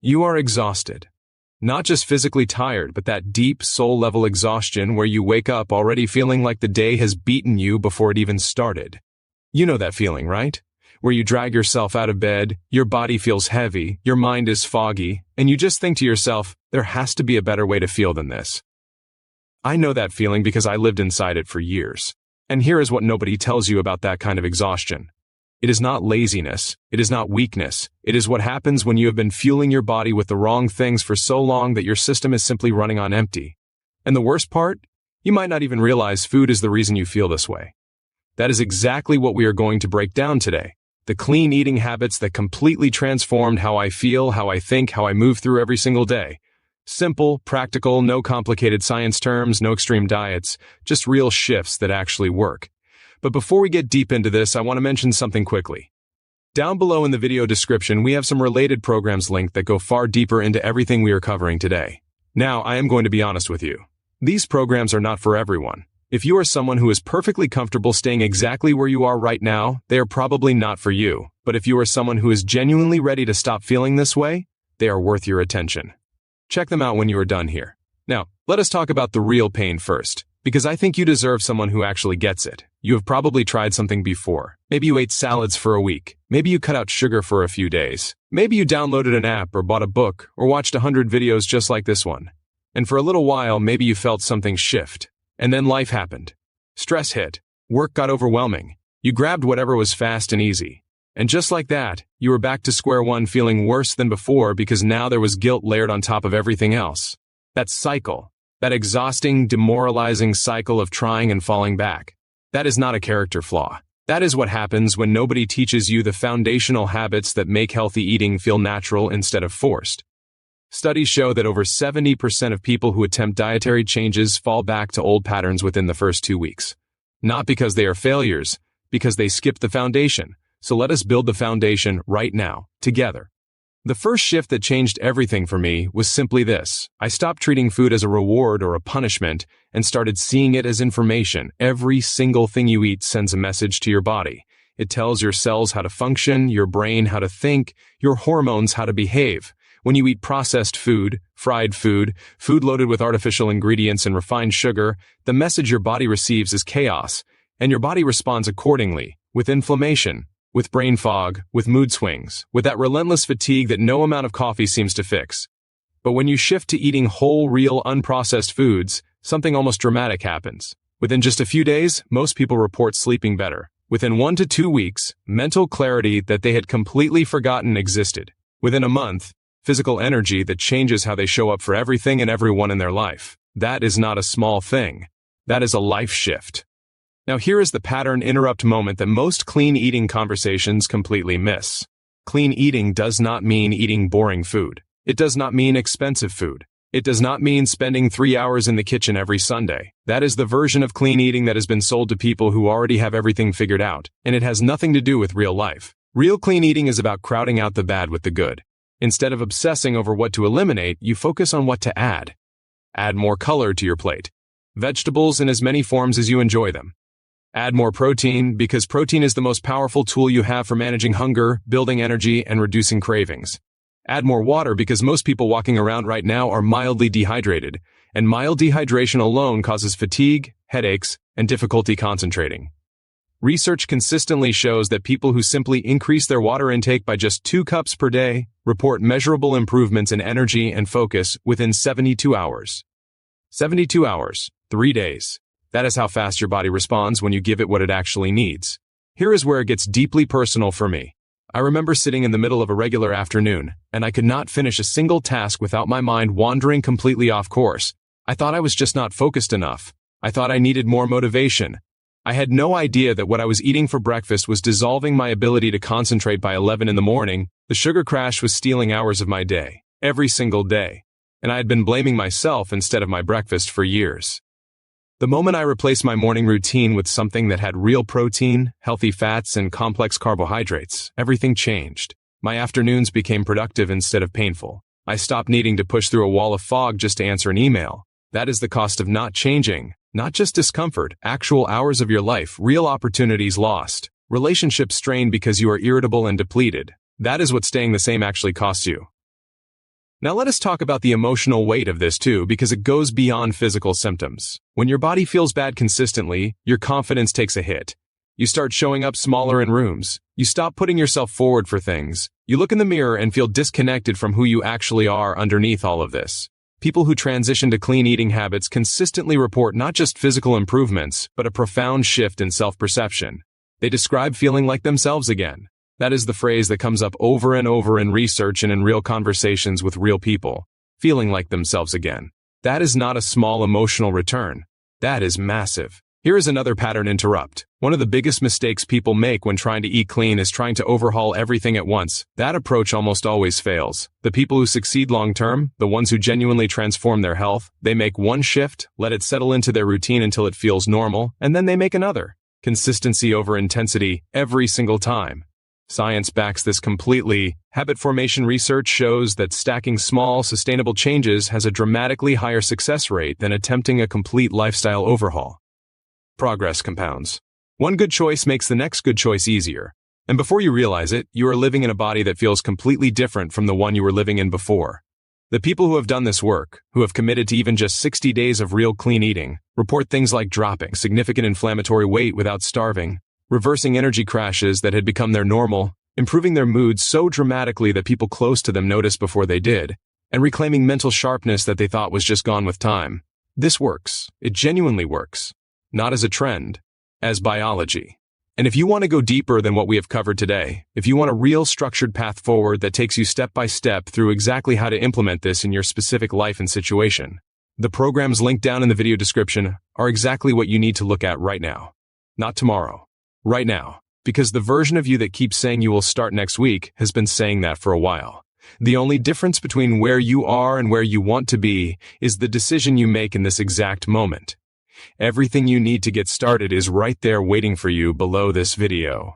You are exhausted. Not just physically tired, but that deep soul-level exhaustion where you wake up already feeling like the day has beaten you before it even started. You know that feeling, right? Where you drag yourself out of bed, your body feels heavy, your mind is foggy, and you just think to yourself, there has to be a better way to feel than this. I know that feeling because I lived inside it for years. And here is what nobody tells you about that kind of exhaustion. It is not laziness, it is not weakness, it is what happens when you have been fueling your body with the wrong things for so long that your system is simply running on empty. And the worst part? You might not even realize food is the reason you feel this way. That is exactly what we are going to break down today. The clean eating habits that completely transformed how I feel, how I think, how I move through every single day. Simple, practical, no complicated science terms, no extreme diets, just real shifts that actually work. But before we get deep into this, I want to mention something quickly. Down below in the video description, we have some related programs linked that go far deeper into everything we are covering today. Now, I am going to be honest with you. These programs are not for everyone. If you are someone who is perfectly comfortable staying exactly where you are right now, they are probably not for you. But if you are someone who is genuinely ready to stop feeling this way, they are worth your attention. Check them out when you are done here. Now, let us talk about the real pain first, because I think you deserve someone who actually gets it. You have probably tried something before. Maybe you ate salads for a week. Maybe you cut out sugar for a few days. Maybe you downloaded an app or bought a book or watched 100 videos just like this one. And for a little while, maybe you felt something shift. And then life happened. Stress hit. Work got overwhelming. You grabbed whatever was fast and easy. And just like that, you were back to square one feeling worse than before because now there was guilt layered on top of everything else. That cycle. That exhausting, demoralizing cycle of trying and falling back. That is not a character flaw. That is what happens when nobody teaches you the foundational habits that make healthy eating feel natural instead of forced. Studies show that over 70% of people who attempt dietary changes fall back to old patterns within the first 2 weeks. Not because they are failures, because they skipped the foundation. So let us build the foundation right now, together. The first shift that changed everything for me was simply this. I stopped treating food as a reward or a punishment and started seeing it as information. Every single thing you eat sends a message to your body. It tells your cells how to function, your brain how to think, your hormones how to behave. When you eat processed food, fried food, food loaded with artificial ingredients and refined sugar, the message your body receives is chaos, and your body responds accordingly, with inflammation, with brain fog, with mood swings, with that relentless fatigue that no amount of coffee seems to fix. But when you shift to eating whole, real, unprocessed foods, something almost dramatic happens. Within just a few days, most people report sleeping better. Within 1 to 2 weeks, mental clarity that they had completely forgotten existed. Within a month, physical energy that changes how they show up for everything and everyone in their life. That is not a small thing. That is a life shift. Now here is the pattern interrupt moment that most clean eating conversations completely miss. Clean eating does not mean eating boring food. It does not mean expensive food. It does not mean spending 3 hours in the kitchen every Sunday. That is the version of clean eating that has been sold to people who already have everything figured out, and it has nothing to do with real life. Real clean eating is about crowding out the bad with the good. Instead of obsessing over what to eliminate, you focus on what to add. Add more color to your plate. Vegetables in as many forms as you enjoy them. Add more protein, because protein is the most powerful tool you have for managing hunger, building energy, and reducing cravings. Add more water, because most people walking around right now are mildly dehydrated, and mild dehydration alone causes fatigue, headaches, and difficulty concentrating. Research consistently shows that people who simply increase their water intake by just 2 cups per day report measurable improvements in energy and focus within 72 hours. 72 hours, 3 days. That is how fast your body responds when you give it what it actually needs. Here is where it gets deeply personal for me. I remember sitting in the middle of a regular afternoon, and I could not finish a single task without my mind wandering completely off course. I thought I was just not focused enough. I thought I needed more motivation. I had no idea that what I was eating for breakfast was dissolving my ability to concentrate by 11 in the morning. The sugar crash was stealing hours of my day, every single day. And I had been blaming myself instead of my breakfast for years. The moment I replaced my morning routine with something that had real protein, healthy fats, and complex carbohydrates, everything changed. My afternoons became productive instead of painful. I stopped needing to push through a wall of fog just to answer an email. That is the cost of not changing. Not just discomfort, actual hours of your life, real opportunities lost. Relationships strained because you are irritable and depleted. That is what staying the same actually costs you. Now let us talk about the emotional weight of this too, because it goes beyond physical symptoms. When your body feels bad consistently, your confidence takes a hit. You start showing up smaller in rooms. You stop putting yourself forward for things. You look in the mirror and feel disconnected from who you actually are underneath all of this. People who transition to clean eating habits consistently report not just physical improvements, but a profound shift in self-perception. They describe feeling like themselves again. That is the phrase that comes up over and over in research and in real conversations with real people. Feeling like themselves again. That is not a small emotional return. That is massive. Here is another pattern interrupt. One of the biggest mistakes people make when trying to eat clean is trying to overhaul everything at once. That approach almost always fails. The people who succeed long-term, the ones who genuinely transform their health, they make one shift, let it settle into their routine until it feels normal, and then they make another. Consistency over intensity, every single time. Science backs this completely. Habit formation research shows that stacking small, sustainable changes has a dramatically higher success rate than attempting a complete lifestyle overhaul. Progress compounds. One good choice makes the next good choice easier. And before you realize it, you are living in a body that feels completely different from the one you were living in before. The people who have done this work, who have committed to even just 60 days of real clean eating, report things like dropping significant inflammatory weight without starving, reversing energy crashes that had become their normal, improving their moods so dramatically that people close to them noticed before they did, and reclaiming mental sharpness that they thought was just gone with time. This works. It genuinely works. Not as a trend, as biology. And if you want to go deeper than what we have covered today, if you want a real structured path forward that takes you step by step through exactly how to implement this in your specific life and situation, the programs linked down in the video description are exactly what you need to look at right now. Not tomorrow. Right now. Because the version of you that keeps saying you will start next week has been saying that for a while. The only difference between where you are and where you want to be is the decision you make in this exact moment. Everything you need to get started is right there waiting for you below this video.